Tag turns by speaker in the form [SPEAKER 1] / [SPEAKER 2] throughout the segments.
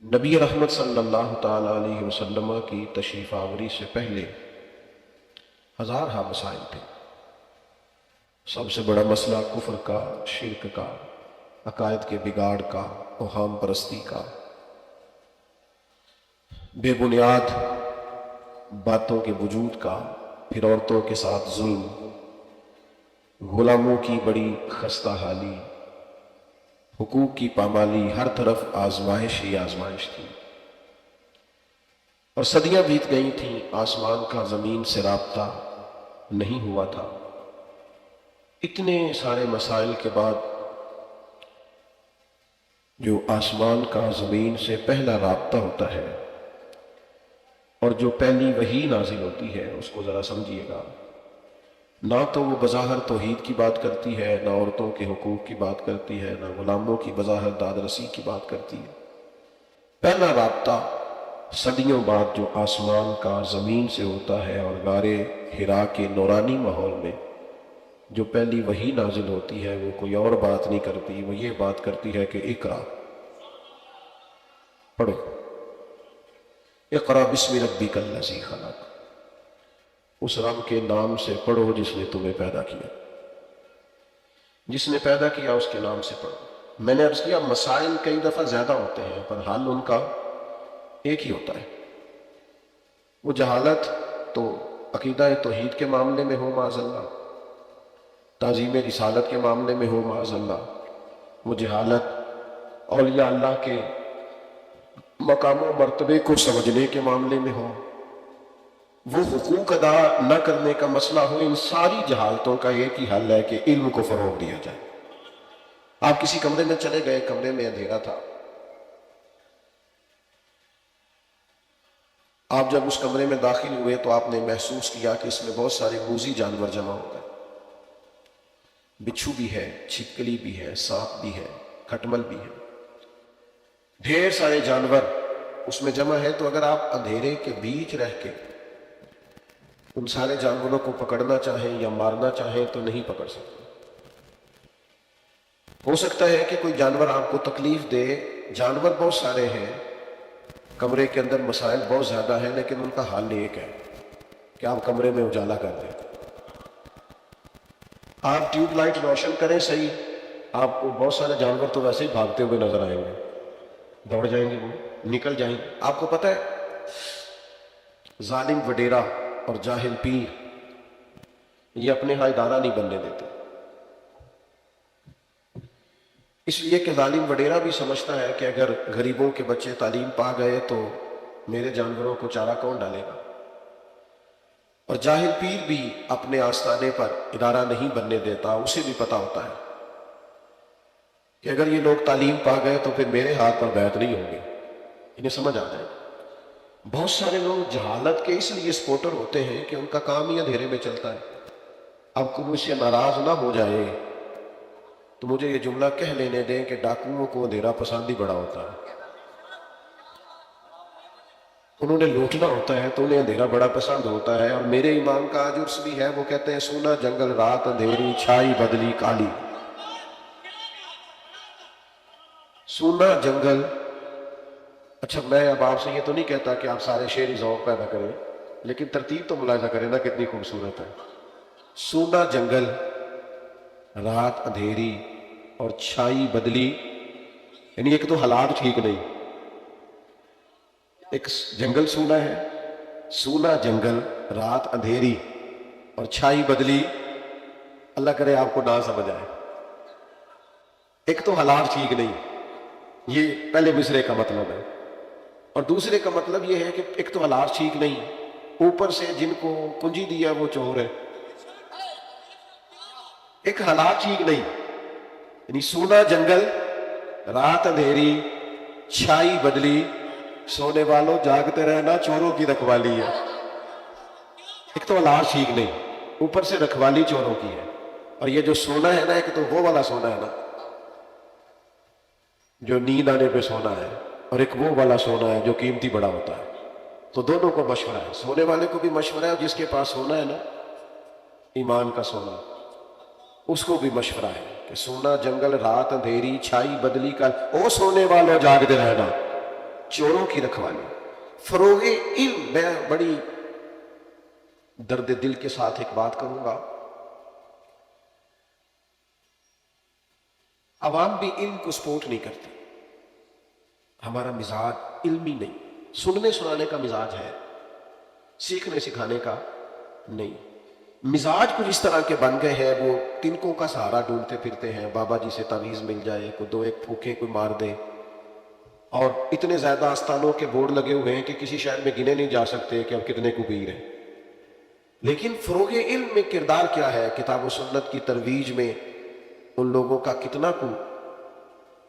[SPEAKER 1] نبی رحمت صلی اللہ تعالی علیہ وسلم کی تشریف آوری سے پہلے ہزارہ مسائل تھے۔ سب سے بڑا مسئلہ کفر کا، شرک کا، عقائد کے بگاڑ کا، اوہام پرستی کا، بے بنیاد باتوں کے وجود کا، پھر عورتوں کے ساتھ ظلم، غلاموں کی بڑی خستہ حالی، حقوق کی پامالی، ہر طرف آزمائش ہی آزمائش تھی۔ اور صدیاں بیت گئی تھیں، آسمان کا زمین سے رابطہ نہیں ہوا تھا۔ اتنے سارے مسائل کے بعد جو آسمان کا زمین سے پہلا رابطہ ہوتا ہے اور جو پہلی وحی نازل ہوتی ہے، اس کو ذرا سمجھیے گا۔ نہ تو وہ بظاہر توحید کی بات کرتی ہے، نہ عورتوں کے حقوق کی بات کرتی ہے، نہ غلاموں کی بظاہر داد رسی کی بات کرتی ہے۔ پہلا رابطہ صدیوں بعد جو آسمان کا زمین سے ہوتا ہے، اور غار حرا کے نورانی ماحول میں جو پہلی وحی نازل ہوتی ہے، وہ کوئی اور بات نہیں کرتی، وہ یہ بات کرتی ہے کہ اقرا، پڑھو، اقرا بسم ربک الذی خلق، اس رب کے نام سے پڑھو جس نے تمہیں پیدا کیا، جس نے پیدا کیا اس کے نام سے پڑھو۔ میں نے عرض کیا مسائل کئی دفعہ زیادہ ہوتے ہیں پر حل ان کا ایک ہی ہوتا ہے۔ وہ جہالت تو عقیدہ توحید کے معاملے میں ہو معاذ اللہ، تعظیم رسالت کے معاملے میں ہو معاذ اللہ، وہ جہالت اولیاء اللہ کے مقام و مرتبے کو سمجھنے کے معاملے میں ہو، وہ حقوق ادا نہ کرنے کا مسئلہ ہو، ان ساری جہالتوں کا ایک ہی حل ہے کہ علم کو فروغ دیا جائے۔ آپ کسی کمرے میں چلے گئے، کمرے میں اندھیرا تھا، آپ جب اس کمرے میں داخل ہوئے تو آپ نے محسوس کیا کہ اس میں بہت سارے موذی جانور جمع ہو گئے، بچھو بھی ہے، چھپکلی بھی ہے، سانپ بھی ہے، کھٹمل بھی ہے، ڈھیر سارے جانور اس میں جمع ہے۔ تو اگر آپ اندھیرے کے بیچ رہ کے ان سارے جانوروں کو پکڑنا چاہیں یا مارنا چاہیں تو نہیں پکڑ سکتے۔ ہو سکتا ہے کہ کوئی جانور آپ کو تکلیف دے، جانور بہت سارے ہیں، کمرے کے اندر مسائل بہت زیادہ ہیں، لیکن ان کا حل ایک ہے کہ آپ کمرے میں اجالا کر دیں، آپ ٹیوب لائٹ روشن کریں، صحیح، آپ کو بہت سارے جانور تو ویسے ہی بھاگتے ہوئے نظر آئیں گے، دوڑ جائیں گے، وہ نکل جائیں گے۔ آپ کو پتہ ہے ظالم وڈیرا اور جاہل پیر یہ اپنے ہاں ادارہ نہیں بننے دیتے، اس لیے کہ ظالم وڈیرا بھی سمجھتا ہے کہ اگر غریبوں کے بچے تعلیم پا گئے تو میرے جانوروں کو چارہ کون ڈالے گا، اور جاہل پیر بھی اپنے آستانے پر ادارہ نہیں بننے دیتا، اسے بھی پتا ہوتا ہے کہ اگر یہ لوگ تعلیم پا گئے تو پھر میرے ہاتھ پر بیعت نہیں ہوگی، انہیں سمجھ آ جائے۔ بہت سارے لوگ جہالت کے اس لیے سپورٹر ہوتے ہیں کہ ان کا کام ہی اندھیرے میں چلتا ہے۔ اب کوئی مجھ سے ناراض نہ ہو جائے تو مجھے یہ جملہ کہہ لینے دیں کہ ڈاکوؤں کو اندھیرا پسند ہی بڑا ہوتا ہے، انہوں نے لوٹنا ہوتا ہے تو انہیں اندھیرا بڑا پسند ہوتا ہے۔ اور میرے امام کا آج عرس بھی ہے، وہ کہتے ہیں سونا جنگل رات اندھیری، چھائی بدلی کالی، سونا جنگل۔ اچھا میں اب آپ سے یہ تو نہیں کہتا کہ آپ سارے شعری ذوق پیدا کریں، لیکن ترتیب تو ملاحظہ کریں نا کتنی خوبصورت ہے۔ سونا جنگل رات اندھیری اور چھائی بدلی، یعنی ایک تو حالات ٹھیک نہیں، ایک جنگل سونا ہے، سونا جنگل رات اندھیری اور چھائی بدلی، اللہ کرے آپ کو نہ سمجھ آئے، ایک تو حالات ٹھیک نہیں، یہ پہلے مصرے کا مطلب ہے۔ اور دوسرے کا مطلب یہ ہے کہ ایک تو حالات ٹھیک نہیں، اوپر سے جن کو کنجی دیا وہ چور ہے۔ ایک حالات ٹھیک نہیں، یعنی سونا جنگل رات اندھیری چھائی بدلی، سونے والوں جاگتے رہنا چوروں کی رکھوالی ہے۔ ایک تو حالات ٹھیک نہیں، اوپر سے رکھوالی چوروں کی ہے۔ اور یہ جو سونا ہے نا، ایک تو وہ والا سونا ہے نا جو نیند آنے پہ سونا ہے، اور ایک وہ والا سونا ہے جو قیمتی بڑا ہوتا ہے۔ تو دونوں کو مشورہ ہے، سونے والے کو بھی مشورہ ہے، اور جس کے پاس سونا ہے نا، ایمان کا سونا، اس کو بھی مشورہ ہے کہ سونا جنگل رات اندھیری چھائی بدلی کا، او سونے والوں جاگتے رہنا، چوروں کی رکھوالی. فروغ علم. میں بڑی درد دل کے ساتھ ایک بات کروں گا. عوام بھی علم کو سپورٹ نہیں کرتی. ہمارا مزاج علمی نہیں، سننے سنانے کا مزاج ہے، سیکھنے سکھانے کا نہیں. مزاج کچھ اس طرح کے بن گئے ہیں، وہ تنکوں کا سہارا ڈھونڈتے پھرتے ہیں. بابا جی سے تعویذ مل جائے، کوئی دو ایک پھوکے کوئی مار دے. اور اتنے زیادہ آستانوں کے بورڈ لگے ہوئے ہیں کہ کسی شہر میں گنے نہیں جا سکتے کہ اب کتنے کو پیر ہیں. لیکن فروغ علم میں کردار کیا ہے؟ کتاب و سنت کی ترویج میں ان لوگوں کا کتنا کو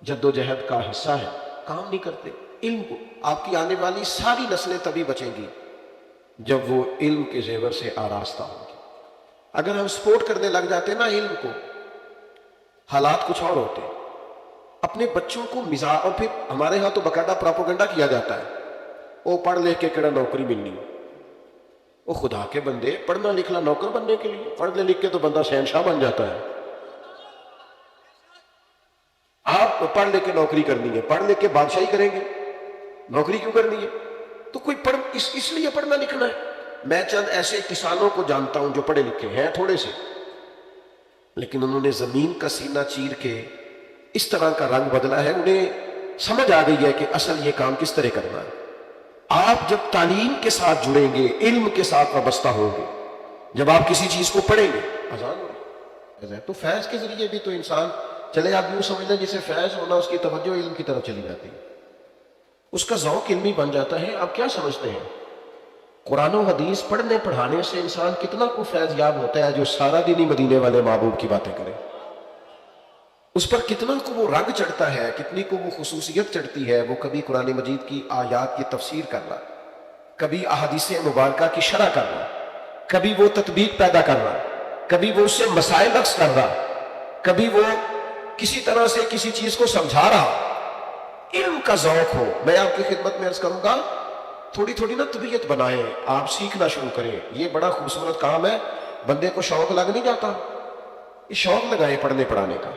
[SPEAKER 1] جد و جہد کا حصہ ہے. کام نہیں کرتے. علم کو آپ کی آنے والی ساری نسلیں تبھی بچیں گی جب وہ علم کے زیور سے آراستہ ہوں گی. اگر ہم سپورٹ کرنے لگ جاتے نا علم کو، حالات کچھ اور ہوتے. اپنے بچوں کو مزاج، اور پھر ہمارے ہاں تو باقاعدہ پراپوگنڈا کیا جاتا ہے، وہ پڑھ لکھ کے کہڑا نوکری ملنی. وہ خدا کے بندے، پڑھنا لکھنا نوکر بننے کے لیے؟ پڑھ لکھ کے تو بندہ شہنشاہ بن جاتا ہے. آپ پڑھ لکھ کے نوکری کرنی ہے، پڑھ لکھ کے بادشاہی کریں گے، نوکری کیوں کرنی ہے؟ تو کوئی اس لیے پڑھنا لکھنا ہے. میں چند ایسے کسانوں کو جانتا ہوں جو پڑھے لکھے ہیں تھوڑے سے، لیکن انہوں نے زمین کا سینہ چیر کے اس طرح کا رنگ بدلا ہے. انہیں سمجھ آ گئی ہے کہ اصل یہ کام کس طرح کرنا ہے. آپ جب تعلیم کے ساتھ جڑیں گے، علم کے ساتھ وابستہ ہوں گے، جب آپ کسی چیز کو پڑھیں گے، آزاد ہو تو فیض کے ذریعے بھی تو انسان چلے. آپ یوں سمجھ لیں جسے فیض ہونا اس کی توجہ علم کی طرف چلی جاتی ہے، اس کا ذوق علمی بن جاتا ہے. آپ کیا سمجھتے ہیں قرآن و حدیث پڑھنے پڑھانے سے انسان کتنا کو فیض یاب ہوتا ہے جو سارا دن ہی مدینے والے محبوب کی باتیں کرے؟ اس پر کتنا کو وہ رنگ چڑھتا ہے، کتنی کو وہ خصوصیت چڑھتی ہے. وہ کبھی قرآن مجید کی آیات کی تفسیر کر رہا، کبھی احادیث مبارکہ کی شرح کر رہا، کبھی وہ تطبیق پیدا کر رہا، کبھی وہ اس سے مسائل اخذ کر رہا، کبھی وہ کسی طرح سے کسی چیز کو سمجھا رہا. علم کا ذوق ہو. میں آپ کی خدمت میں عرض کروں گا، تھوڑی تھوڑی نا طبیعت بنائیں، آپ سیکھنا شروع کریں. یہ بڑا خوبصورت کام ہے. بندے کو شوق لگ نہیں جاتا، یہ شوق لگائیں پڑھنے پڑھانے کا.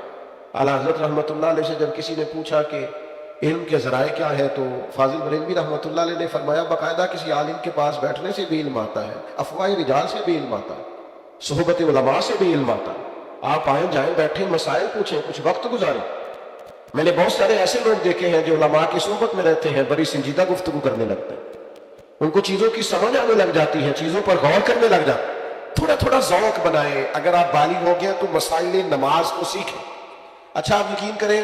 [SPEAKER 1] اعلیٰ حضرت رحمۃ اللہ علیہ سے جب کسی نے پوچھا کہ علم کے ذرائع کیا ہے، تو فاضل بریلوی رحمۃ اللہ علیہ نے فرمایا باقاعدہ کسی عالم کے پاس بیٹھنے سے بھی علم آتا ہے، افواہ رجال سے بھی علم آتا ہے، صحبت علماء سے بھی علم آتا ہے. آپ آئیں جائیں بیٹھیں، مسائل پوچھیں، کچھ وقت گزاریں. میں نے بہت سارے ایسے لوگ دیکھے ہیں جو علماء کی صحبت میں رہتے ہیں، بڑی سنجیدہ گفتگو کرنے لگتے ہیں، ان کو چیزوں کی سمجھ آنے لگ جاتی ہے، چیزوں پر غور کرنے لگ جاتے ہیں. تھوڑا تھوڑا ذوق بنائیں. اگر آپ بالغ ہو گئے تو مسائل نماز کو سیکھیں. اچھا آپ یقین کریں،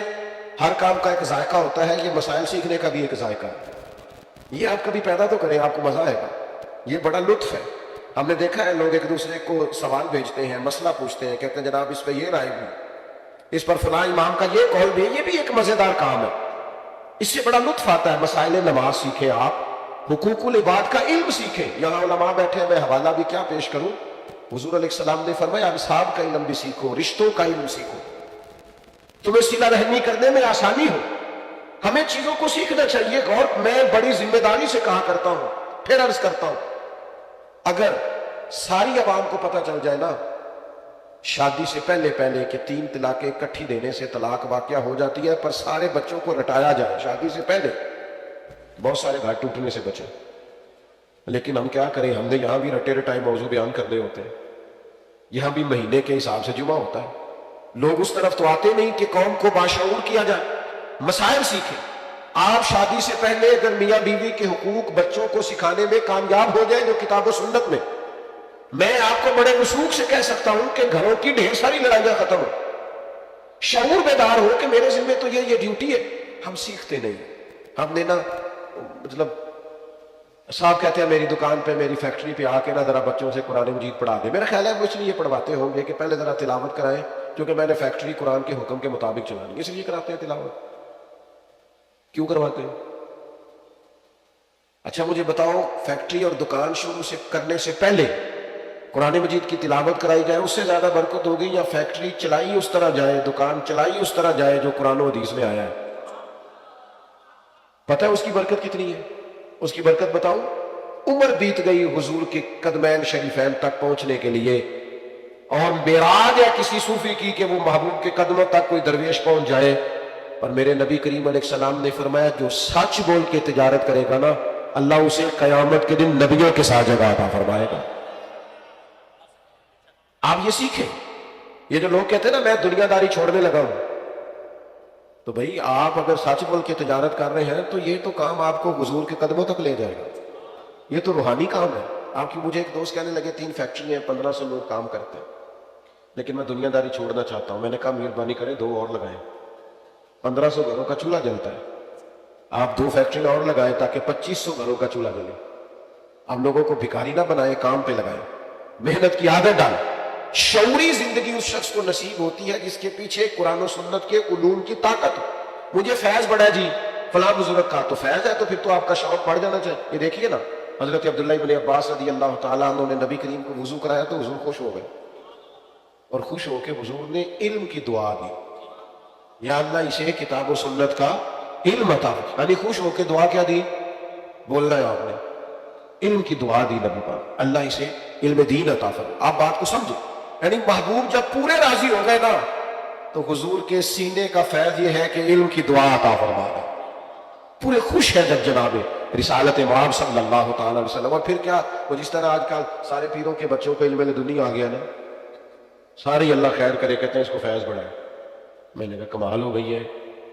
[SPEAKER 1] ہر کام کا ایک ذائقہ ہوتا ہے، یہ مسائل سیکھنے کا بھی ایک ذائقہ ہے. یہ آپ کبھی پیدا تو کریں، آپ کو مزہ آئے گا. یہ بڑا لطف ہے. ہم نے دیکھا ہے لوگ ایک دوسرے کو سوال بھیجتے ہیں، مسئلہ پوچھتے ہیں، کہتے ہیں جناب اس پہ یہ رائے بھی، اس پر فلاں امام کا یہ قول بھی. یہ بھی ایک مزیدار کام ہے. اس سے بڑا لطف آتا ہے. مسائل نماز سیکھیں، آپ حقوق العباد کا علم سیکھیں. یہاں علماء بیٹھے ہیں، میں حوالہ بھی کیا پیش کروں. حضور علیہ السلام نے فرمایا انصاف کا علم بھی سیکھو، رشتوں کا علم سیکھو، تمہیں صلہ رحمی کرنے میں آسانی ہو. ہمیں چیزوں کو سیکھنا چاہیے. غور میں بڑی ذمہ داری سے کہا کرتا ہوں، پھر عرض کرتا ہوں، اگر ساری عوام کو پتہ چل جائے نا شادی سے پہلے کہ 3 طلاقیں اکٹھی دینے سے طلاق واقع ہو جاتی ہے، پر سارے بچوں کو رٹایا جائے شادی سے پہلے، بہت سارے گھر ٹوٹنے سے بچے. لیکن ہم کیا کریں، ہم نے یہاں بھی رٹے رٹائے موضوع بیان کرنے ہوتے ہیں، یہاں بھی مہینے کے حساب سے جمعہ ہوتا ہے. لوگ اس طرف تو آتے نہیں کہ قوم کو باشعور کیا جائے. مسائل سیکھیں. آپ شادی سے پہلے اگر میاں بیوی کے حقوق بچوں کو سکھانے میں کامیاب ہو جائیں جو کتاب و سنت میں آپ کو بڑے وثوق سے کہہ سکتا ہوں کہ گھروں کی ڈھیر ساری لڑائیاں ختم ہو. شعور بیدار ہو کہ میرے ذمہ تو یہ ڈیوٹی ہے. ہم سیکھتے نہیں. ہم نے نا مطلب صاحب کہتے ہیں میری دکان پہ میری فیکٹری پہ آ کے نا ذرا بچوں سے قرآن مجید پڑھا دے. میرا خیال ہے وہ اس لیے پڑھواتے ہوں گے کہ پہلے ذرا تلاوت کرائیں، کیونکہ میں نے فیکٹری قرآن کے حکم کے مطابق چلانی ہے، اس لیے کراتے ہیں تلاوت. کیوں کرواتے ہیں؟ اچھا مجھے بتاؤ، فیکٹری اور دکان شروع سے کرنے سے پہلے قرآن مجید کی تلاوت کرائی جائے اس سے زیادہ برکت ہوگی، یا فیکٹری چلائی اس طرح جائے، دکان چلائی اس طرح جائے جو قرآن و حدیث میں آیا ہے؟ پتہ ہے اس کی برکت کتنی ہے؟ اس کی برکت بتاؤں. عمر بیت گئی حضور کے قدمین شریفین تک پہنچنے کے لیے، اور معراج ہے کسی صوفی کی کہ وہ محبوب کے قدموں تک کوئی درویش پہنچ جائے، اور میرے نبی کریم علیہ السلام نے فرمایا جو سچ بول کے تجارت کرے گا نا اللہ اسے قیامت کے دن نبیوں کے ساتھ جگہ عطا فرمائے گا. آپ یہ سیکھیں. یہ جو لوگ کہتے ہیں نا میں دنیا داری چھوڑنے لگا ہوں، تو بھئی آپ اگر سچ بول کے تجارت کر رہے ہیں تو یہ تو کام آپ کو حضور کے قدموں تک لے جائے گا. یہ تو روحانی کام ہے. آپ کی مجھے ایک دوست کہنے لگے 3 فیکٹری ہیں 1500 لوگ کام کرتے ہیں لیکن میں دنیا داری چھوڑنا چاہتا ہوں. میں نے کہا مہربانی کریں 2 اور لگائیں، 1500 گھروں کا چولہا جلتا ہے، آپ 2 فیکٹری اور لگائیں تاکہ 2500 گھروں کا چولہا جلے. ہم لوگوں کو بھکاری نہ بنائے، کام پہ لگائیں، محنت کی عادت ڈالیں. شعوری زندگی اس شخص کو نصیب ہوتی ہے جس کے پیچھے قرآن و سنت کے علوم کی طاقت ہو. مجھے فیض بڑھا جی فلاں بزرگ کا، تو فیض ہے تو پھر تو آپ کا شوق بڑھ جانا چاہیے. یہ دیکھیے نا حضرت عبداللہ ابن عباس رضی اللہ تعالیٰ عنہ نے نبی کریم کو وضو کرایا تو حضور خوش ہو گئے اور خوش ہو کے حضور نے علم کی دعا دی، یا اللہ اسے کتاب و سنت کا علم عطا. یعنی خوش ہو کے دعا کیا دی؟ بولنا ہے آپ نے، علم کی دعا دی نبی پاک، اللہ اسے علم دین عطا فرمائے. آپ بات کو سمجھو. یعنی محبوب جب پورے راضی ہو گئے نا تو حضور کے سینے کا فیض یہ ہے کہ علم کی دعا عطا فرما دے. پورے خوش ہیں جب جناب رسالت امام صلی اللہ تعالی علیہ وسلم. اور پھر کیا وہ جس طرح آج کل سارے پیروں کے بچوں کو علم دنیا آ گیا نا، سارے اللہ خیر کرے کہتے ہیں اس کو فیض بڑھائے. میں نے کہا کمال ہو گئی ہے،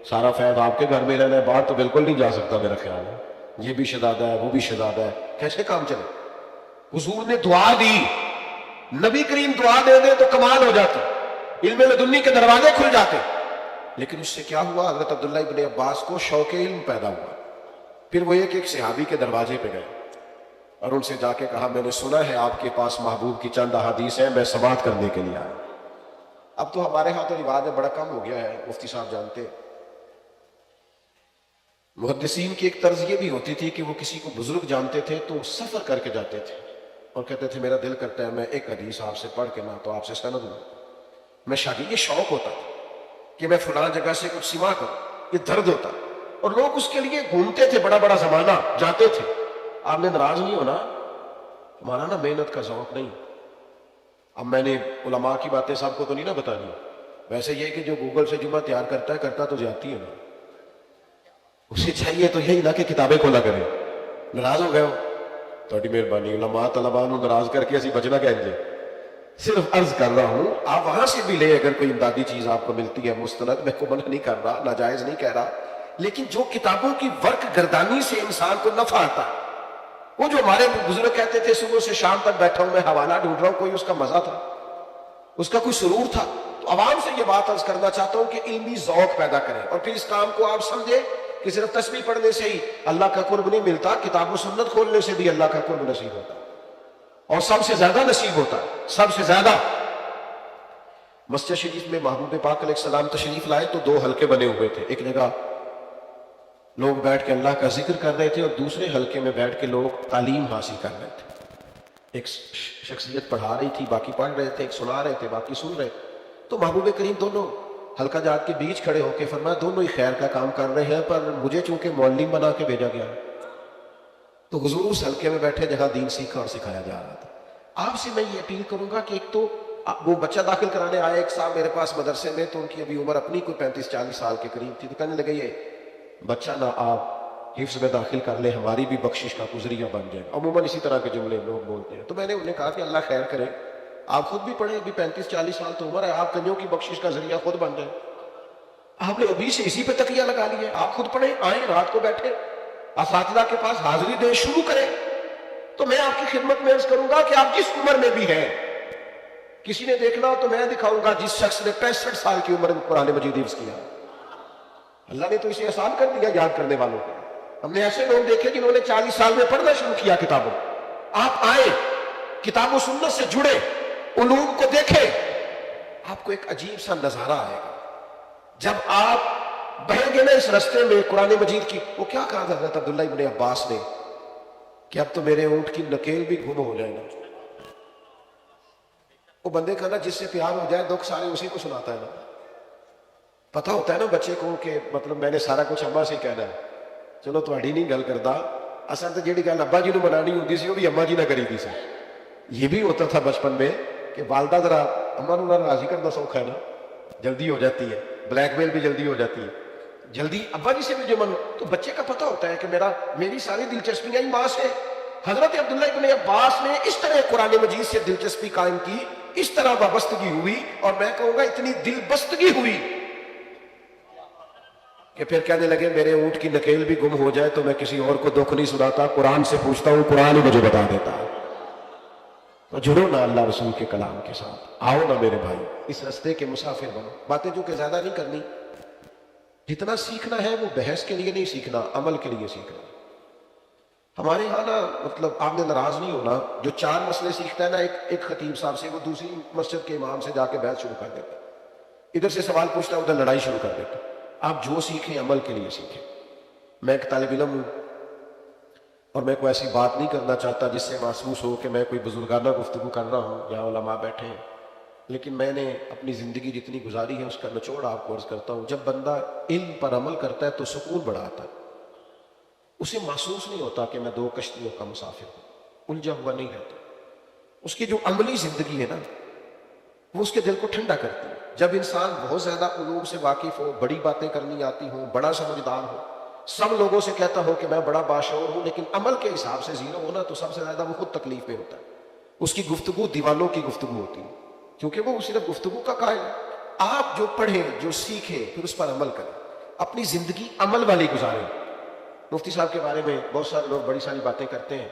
[SPEAKER 1] سارا فیض آپ کے گھر میں رہنا ہے، باہر تو بالکل نہیں جا سکتا میرا خیال ہے. یہ بھی شہزادہ ہے وہ بھی شہزادہ ہے، کیسے کام چلے؟ حضور نے دعا دی. نبی کریم دعا دے دے تو کمال ہو جاتا، علم لدنی کے دروازے کھل جاتے. لیکن اس سے کیا ہوا؟ حضرت عبداللہ ابن عباس کو شوق علم پیدا ہوا. پھر وہ ایک صحابی کے دروازے پہ گئے اور ان سے جا کے کہا میں نے سنا ہے آپ کے پاس محبوب کی چند احادیث ہیں، میں سماعت کرنے کے لیے آیا. اب تو ہمارے ہاں تو رواج ہے بڑا کم ہو گیا ہے، مفتی صاحب جانتے. محدثین کی ایک طرز یہ بھی ہوتی تھی کہ وہ کسی کو بزرگ جانتے تھے تو سفر کر کے جاتے تھے اور کہتے تھے میرا دل کرتا ہے میں ایک حدیث آپ سے پڑھ کے نہ تو آپ سے سند لوں. میں شاگرد، یہ شوق ہوتا تھا کہ میں فلاں جگہ سے کچھ سما کروں، یہ درد ہوتا اور لوگ اس کے لیے گھومتے تھے، بڑا بڑا زمانہ جاتے تھے. آپ نے ناراض نہیں ہونا، ہمارا نا محنت کا ذوق نہیں. اب میں نے علماء کی باتیں سب کو تو نہیں نا بتانی، ویسے یہ کہ جو گوگل سے جمعہ تیار کرتا ہے کرتا تو جاتی ہے نا، اسے چاہیے تو یہی نہ کہ کتابیں کھولا کرے. ناراض ہو گئے ہو تھوڑی مہربانی، علماء طلباء نو ناراض کر کے اسی بچنا کہیں. صرف عرض کر رہا ہوں آپ وہاں سے بھی لے، اگر کوئی امدادی چیز آپ کو ملتی ہے مستند، میں کو منع نہیں کر رہا، ناجائز نہیں کہہ رہا، لیکن جو کتابوں کی ورق گردانی سے انسان کو نفع آتا ہے، وہ جو ہمارے بزرگ کہتے تھے صبح سے شام تک بیٹھا ہوں میں حوالہ ڈھونڈ رہا ہوں، کوئی اس کا مزہ تھا، اس کا کوئی سرور تھا. تو عوام سے یہ بات عرض کرنا چاہتا ہوں کہ علمی ذوق پیدا کریں اور پھر اس کام کو آپ سمجھیں کہ صرف تسبیح پڑھنے سے ہی اللہ کا قرب نہیں ملتا، کتاب و سنت کھولنے سے بھی اللہ کا قرب نصیب ہوتا اور سب سے زیادہ نصیب ہوتا ہے، سب سے زیادہ. مسجد شریف میں محبوب پاک علیہ السلام تشریف لائے تو 2 حلقے بنے ہوئے تھے. ایک جگہ لوگ بیٹھ کے اللہ کا ذکر کر رہے تھے اور دوسرے حلقے میں بیٹھ کے لوگ تعلیم حاصل کر رہے تھے. ایک شخصیت پڑھا رہی تھی، باقی پڑھ رہے تھے، ایک سنا رہے تھے، باقی سن رہے. تو محبوب کریم دونوں حلقہ جات کے بیچ کھڑے ہو کے فرمایا دونوں ہی خیر کا کام کر رہے ہیں پر مجھے چونکہ معلم بنا کے بھیجا گیا. تو حضور اس حلقے میں بیٹھے جہاں دین سیکھا اور سکھایا جا رہا تھا. آپ سے میں یہ اپیل کروں گا کہ ایک تو وہ بچہ داخل کرانے آئے ایک صاحب میرے پاس مدرسے میں، تو ان کی ابھی عمر اپنی کوئی 35-40 سال کے قریب تھی. تو کہنے لگے یہ بچہ نہ آپ حفظ میں داخل کر لیں، ہماری بھی بخشش کا گزریہ بن جائے. عموماً اسی طرح کے جملے لوگ بولتے ہیں. تو میں نے انہیں کہا کہ اللہ خیر کرے، آپ خود بھی پڑھیں، ابھی 35-40 سال تو عمر ہے، آپ کنجوں کی بخشش کا ذریعہ خود بن جائیں. آپ نے ابھی سے اسی پہ تکیہ لگا لیا ہے. آپ خود پڑھیں، آئیں رات کو بیٹھے اساتذہ کے پاس حاضری دیں، شروع کریں. تو میں آپ کی خدمت میں عرض کروں گا کہ آپ جس عمر میں بھی ہیں، کسی نے دیکھنا ہو تو میں دکھاؤں گا جس شخص نے 65 سال کی عمر میں قرآن مجید حفظ کیا. اللہ نے تو اسے آسان کر دیا یاد کرنے والوں کو. ہم نے ایسے لوگ دیکھے جنہوں نے 40 سال میں پڑھنا شروع کیا کتابوں. آپ آئیں، کتاب و سنت سے جڑے، علوم کو دیکھیں، آپ کو ایک عجیب سا نظارہ آئے گا جب آپ بہن گے نا اس رستے میں قرآن مجید کی. وہ کیا کہا تھا حضرت عبداللہ ابن عباس نے کہ اب تو میرے اونٹ کی نکیل بھی گم ہو جائے گا. وہ بندے کا نا جس سے پیار ہو جائے دکھ سارے اسی کو سناتا ہے نا. پتہ ہوتا ہے نا بچے کو کہ مطلب میں نے سارا کچھ اماں سے کہنا ہے. چلو تھوڑی نہیں گل کرتا، اصل تو جیڑی گل ابا جی نو منانی ہوتی سی وہ بھی اماں جی نہ کری دی سی. یہ بھی ہوتا تھا بچپن میں کہ والدہ ذرا اماں نو راضی کرنا سوکھا ہے نا، جلدی ہو جاتی ہے، بلیک میل بھی جلدی ہو جاتی ہے. جلدی ابا جی سے بھی جو من تو بچے کا پتہ ہوتا ہے کہ میری ساری دلچسپیاں ہی ماں سے. حضرت عبداللہ ابن عباس نے اس طرح قرآن مجید سے دلچسپی قائم کی, اس طرح وابستگی ہوئی, اور میں کہوں گا اتنی دل بستگی ہوئی کہ پھر کہنے لگے میرے اونٹ کی نکیل بھی گم ہو جائے تو میں کسی اور کو دکھ نہیں سناتا, قرآن سے پوچھتا ہوں, قرآن ہی مجھے بتا دیتا ہے. تو جڑو نا اللہ رسول کے کلام کے ساتھ, آؤ نا میرے بھائی اس رستے کے مسافر بنو. باتیں جو کہ زیادہ نہیں کرنی, جتنا سیکھنا ہے وہ بحث کے لیے نہیں سیکھنا, عمل کے لیے سیکھنا. ہمارے یہاں نا مطلب آپ نے ناراض نہیں ہونا, جو 4 مسئلے سیکھتا ہے نا ایک خطیب صاحب سے, وہ دوسری مسجد کے امام سے جا کے بحث شروع کر دیتا, ادھر سے سوال پوچھتا ہے ادھر لڑائی شروع کر دیتا. آپ جو سیکھیں عمل کے لیے سیکھیں. میں ایک طالب علم ہوں اور میں کوئی ایسی بات نہیں کرنا چاہتا جس سے محسوس ہو کہ میں کوئی بزرگانہ گفتگو کر رہا ہوں, یہاں علماء بیٹھے ہیں, لیکن میں نے اپنی زندگی جتنی گزاری ہے اس کا نچوڑ آپ کو عرض کرتا ہوں. جب بندہ علم پر عمل کرتا ہے تو سکون بڑا آتا ہے, اسے محسوس نہیں ہوتا کہ میں 2 کشتیوں کا مسافر ہوں, الجھا ہوا نہیں رہتا. اس کی جو عملی زندگی ہے نا وہ اس کے دل کو ٹھنڈا کرتی ہے. جب انسان بہت زیادہ علوم سے واقف ہو, بڑی باتیں کرنی آتی ہوں, بڑا سمجھدار ہو, سب لوگوں سے کہتا ہو کہ میں بڑا باشعور ہوں, لیکن عمل کے حساب سے زیرو ہونا, تو سب سے زیادہ وہ خود تکلیف میں ہوتا ہے. اس کی گفتگو دیوانوں کی گفتگو ہوتی ہے, کیونکہ وہ صرف گفتگو کا قائل ہے. آپ جو پڑھیں, جو سیکھیں, پھر اس پر عمل کریں, اپنی زندگی عمل والی گزاریں. مفتی صاحب کے بارے میں بہت سارے لوگ بڑی ساری باتیں کرتے ہیں.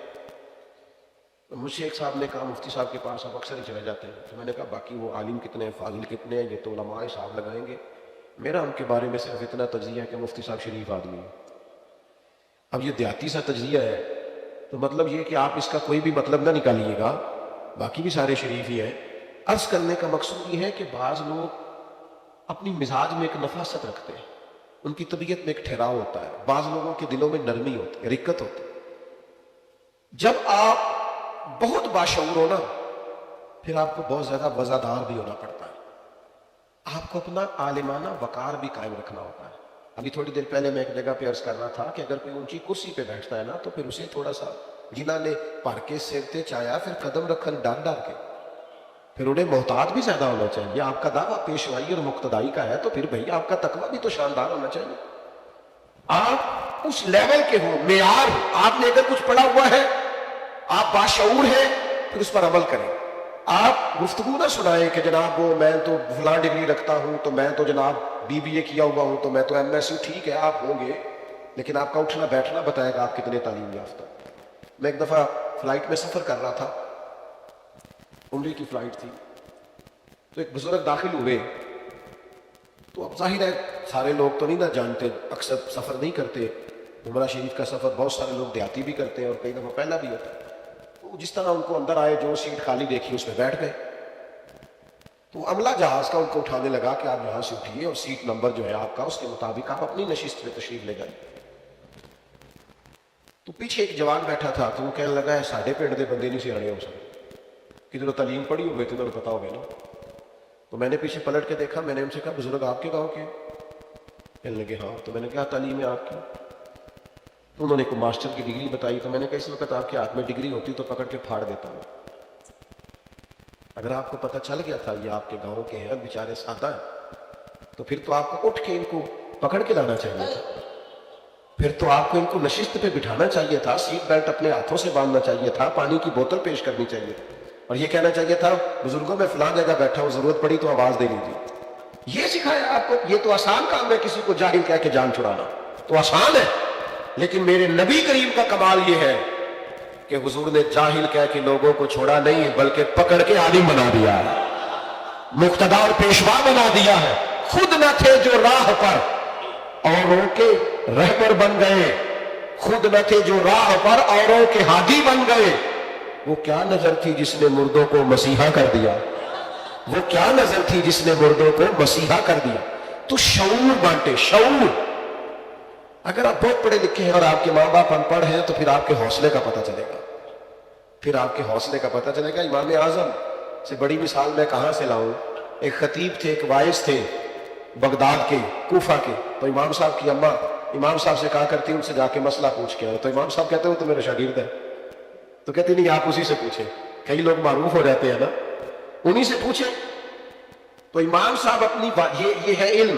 [SPEAKER 1] مجھ سے ایک صاحب نے کہا مفتی صاحب کے پاس آپ اکثر ہی چلے جاتے ہیں, تو میں نے کہا باقی وہ عالم کتنے ہیں, فاضل کتنے ہیں, یہ تو علماء صاحب لگائیں گے, میرا ان کے بارے میں صرف اتنا تجزیہ ہے کہ مفتی صاحب شریف آدمی ہیں. اب یہ دیہاتی سا تجزیہ ہے, تو مطلب یہ کہ آپ اس کا کوئی بھی مطلب نہ نکالیے گا, باقی بھی سارے شریف ہی ہیں. عرض کرنے کا مقصود یہ ہے کہ بعض لوگ اپنی مزاج میں ایک نفاست رکھتے ہیں, ان کی طبیعت میں ایک ٹھہراؤ ہوتا ہے, بعض لوگوں کے دلوں میں نرمی ہوتی ہے, رقت ہوتی ہے. جب آپ بہت باشعور ہو نا, پھر آپ کو بہت زیادہ وزادار بھی ہونا پڑتا ہے, آپ کو اپنا عالمانہ وقار بھی قائم رکھنا ہوتا ہے. ابھی تھوڑی دیر پہلے میں ایک جگہ پہ عرض کر رہا تھا کہ اگر کوئی اونچی کرسی پہ بیٹھتا ہے نا, تو پھر اسے تھوڑا سا جنہاں نے پھر کے سیرتے چایا, پھر قدم رکھن ڈال ڈال کے, پھر انہیں محتاط بھی زیادہ ہونا چاہیے. آپ کا دعویٰ پیشوائی اور مقتدائی کا ہے, تو پھر بھئی آپ کا تقویٰ بھی تو شاندار ہونا چاہیے. آپ اس لیول کے ہو, معیار ہو. آپ نے اگر کچھ پڑھا ہوا ہے, آپ باشعور ہیں, پھر اس پر عمل کریں. آپ گفتگو نہ سنائیں کہ جناب وہ میں تو فلاں ڈگری رکھتا ہوں, تو میں تو جناب BBA کیا ہوا ہوں, تو میں تو MSc. ٹھیک ہے آپ ہوں گے, لیکن آپ کا اٹھنا بیٹھنا بتائے گا آپ کتنے تعلیم یافتہ. میں ایک دفعہ فلائٹ میں سفر کر رہا تھا, عمرے کی فلائٹ تھی, تو ایک بزرگ داخل ہوئے. تو اب ظاہر ہے سارے لوگ تو نہیں نہ جانتے, اکثر سفر نہیں کرتے. عمرہ شریف کا سفر بہت سارے لوگ دیہاتی بھی کرتے ہیں اور کئی دفعہ پہلا بھی ہوتا ہے. تو جس طرح ان کو اندر آئے, جو سیٹ خالی دیکھی اس میں بیٹھ گئے. تو عملہ جہاز کا ان کو اٹھانے لگا کہ آپ یہاں سے اٹھیے اور سیٹ نمبر جو ہے آپ کا, اس کے مطابق آپ اپنی نشست پہ تشریف لے جائیں. تو پیچھے ایک جوان بیٹھا تھا, تو وہ کہنے لگا ہے ساڑھے پنڈ دے بندے نہیں سیانے ہو سکتے, کتنے تعلیم پڑھی ہوئے تو انہیں پتا ہوگا نا. تو میں نے پیچھے پلٹ کے دیکھا, میں نے ان سے کہا بزرگ آپ کے گاؤں کے؟ کہنے لگے ہاں. تو میں نے کہا تعلیم ہے آپ کی؟ تو انہوں نے کوئی ماسٹر کی ڈگری بتائی. تو میں نے کہا اس وقت آپ کے ہاتھ میں ڈگری ہوتی تو پکڑ کے پھاڑ دیتا ہوں. اگر آپ کو پتہ چل گیا تھا یہ آپ کے گاؤں کے ہیں, بیچارے سادہ ہیں, تو پھر تو آپ کو اٹھ کے ان کو پکڑ کے لانا چاہیے تھا, پھر تو آپ کو ان کو نشست پہ بٹھانا چاہیے تھا, سیٹ بیلٹ اپنے ہاتھوں سے باندھنا چاہیے تھا, پانی کی بوتل پیش کرنی چاہیے تھی, اور یہ کہنا چاہیے تھا بزرگوں میں فلاں جگہ بیٹھا ہوں, ضرورت پڑی تو آواز دے لیجیے. یہ سکھایا آپ کو. یہ تو آسان کام ہے کسی کو جاہل کہہ کے جان چھڑانا, تو آسان ہے. لیکن میرے نبی کریم کا کمال یہ ہے کہ حضور نے جاہل کہہ کے لوگوں کو چھوڑا نہیں, بلکہ پکڑ کے عالم بنا دیا ہے, مقتدا اور پیشوا بنا دیا ہے. خود نہ تھے جو راہ پر اوروں کے رہبر بن گئے, خود نہ تھے جو راہ پر اوروں کے ہادی بن گئے. وہ کیا نظر تھی جس نے مردوں کو مسیحا کر دیا, وہ کیا نظر تھی جس نے مردوں کو مسیحا کر دیا. تو شعور بانٹے, شعور. اگر آپ بہت پڑھے لکھے ہیں اور آپ کے ماں باپ ان پڑھ ہیں, تو پھر آپ کے حوصلے کا پتہ چلے گا, پھر آپ کے حوصلے کا پتہ چلے گا. امام اعظم سے بڑی مثال میں کہاں سے لاؤں. ایک خطیب تھے, ایک وائز تھے بغداد کے, کوفہ کے. تو امام صاحب کی اماں امام صاحب سے کہا کرتی ان سے جا کے مسئلہ پوچھ کے آئے. تو امام صاحب کہتے ہو تو میرا شاگرد ہے. تو کہتے نہیں آپ اسی سے پوچھیں, کئی لوگ معروف ہو جاتے ہیں نا, انہی سے پوچھیں. تو امام صاحب اپنی یہ ہے علم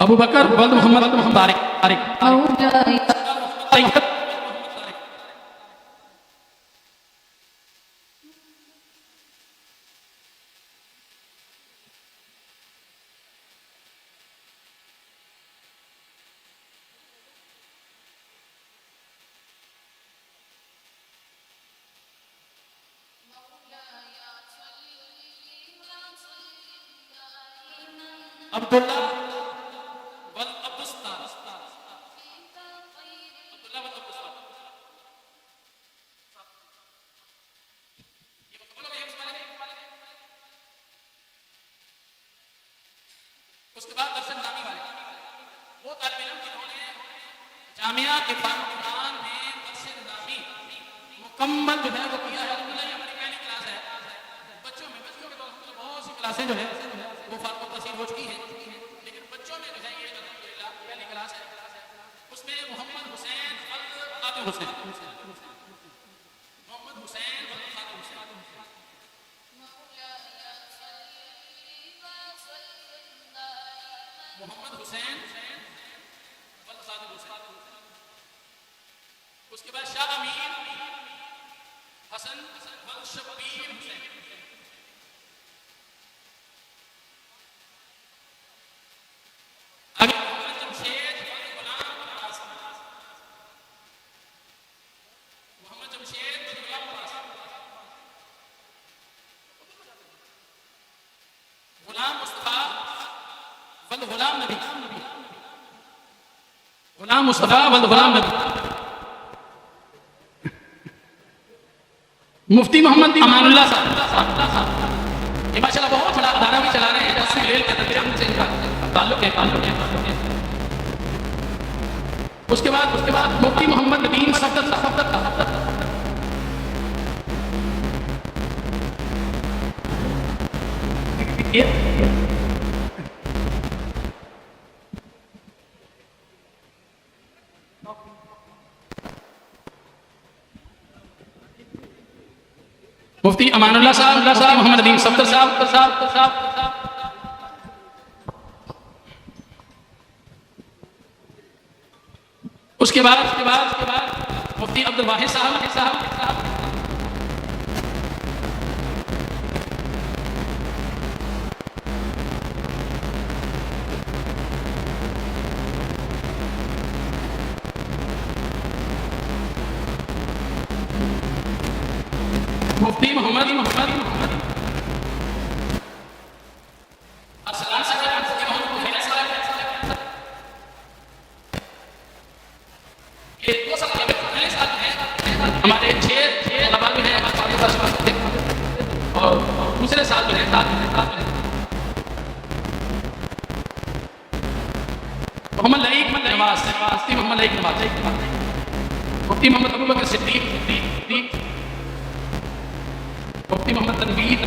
[SPEAKER 2] ابو بکر ولد محمد طارق
[SPEAKER 3] مولاي
[SPEAKER 2] طیب عبداللہ ولد عبدالستان عبداللہ ولد عبدالستان یہ بولو گے اس کے بعد درس نظامی والے وہ طالب علم جنہوں نے جامعہ کے قرآن میں درس نظامی مکمل جو ہے وہ کیا ہے الحمدللہ یہ ہماری پہلی کلاس ہے بچوں کے تو بہت سی کلاسیں جو ہے وہ فارغ التحصیل ہو چکی ہیں لیکن بچوں میں جو ہے یہ الحمدللہ پہلی کلاس ہے اس میں محمد حسین خاتم حسین محمد حسین خاتم حسین محمد حسین خاتم حسین اس کے بعد شاہ امین حسن شبیر حسین آگے محمد جمشید غلام عباس محمد جمشید غلام عباس غلام مصطفیٰ ولد غلام نبی غلام مصطفیٰ ولد غلام نبی مفتی محمد امان اللہ صاحب یہ ماشاءاللہ بہت بڑا ادارہ بھی چلا رہے ہیں اس لیل کے درمیان سے ان کا تعلق ہے اس کے بعد مفتی محمد ندیم صفدر صاحب مفتی امان اللہ صاحب مفتی محمد ندیم صفدر صاحب اس کے بعد مفتی عبد الواحد صاحب مفتی محمد ارسلان صاحب مفتی محمد مفید صاحب یہ دو سال پہلے سال ہیں ہمارے 6 طلباء جو ہیں ہمارے ساتھ اور دوسرے سال جو ہے محمد لعیق نواز مفتی محمد لعیق نواز مفتی محمد ابو بکر صدیق مفتی محمد تنویر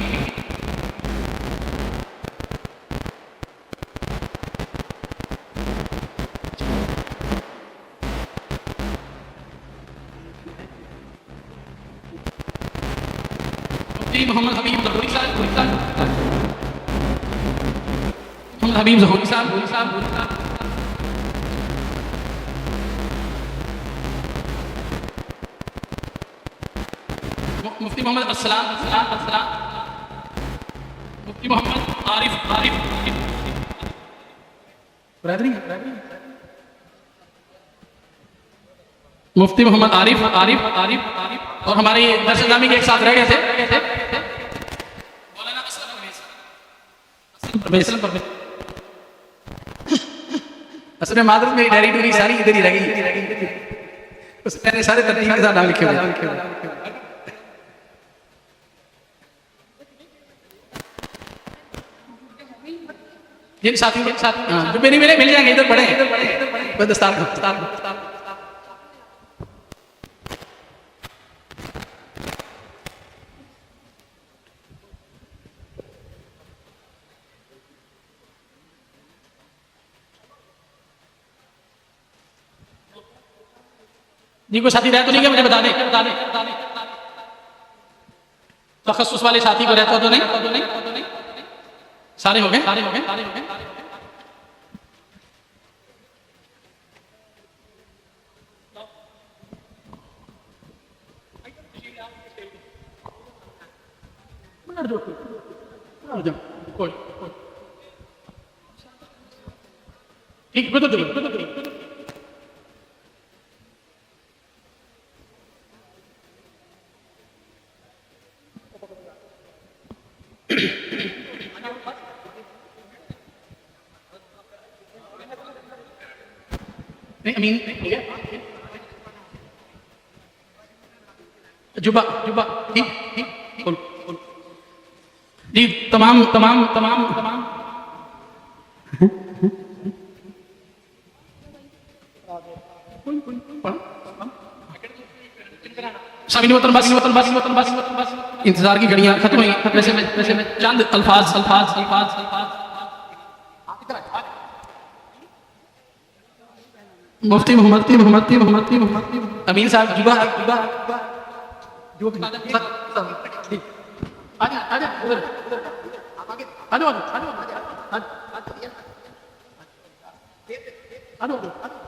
[SPEAKER 2] مفتی محمد حبیب ظہوری صاحب محمد حبیب ظہوری صاحب مفتی محمد ارسلان مفتی محمد عارف برادری مفتی محمد عارف اور ہمارے درس نظامی کے ایک ساتھ رہ گئے تھے مولانا اسلم پرویز اصل میں معذرت میری ڈائری ڈوری ساری ادھر ہی رہ گئی اس میں نے سارے ترتیب کے ساتھ نام لکھے ہوئے جن ساتھیوں کے ساتھ جو میری ملے مل جائیں گے ادھر پڑھیں دستار جی کوئی ساتھی رہ تو نہیں کیا مجھے بتا دیں تخصص والے ساتھی کو رہتا تو نہیں سارے ہو گئے ٹھیک ہے امین جبا جبا ٹھیک ٹھیک جی تمام تمام تمام تمام سامعین وطن بس وطن بس وطن بس بس انتظار کی گھڑیاں ختم ہوئی ویسے میں چند الفاظ الفاظ الفاظ الفاظ مفتی محمد محمد محمد محمد امین صاحب جبا جبا جو بھی آجا آجا ادھر آجا آجا آجا آجا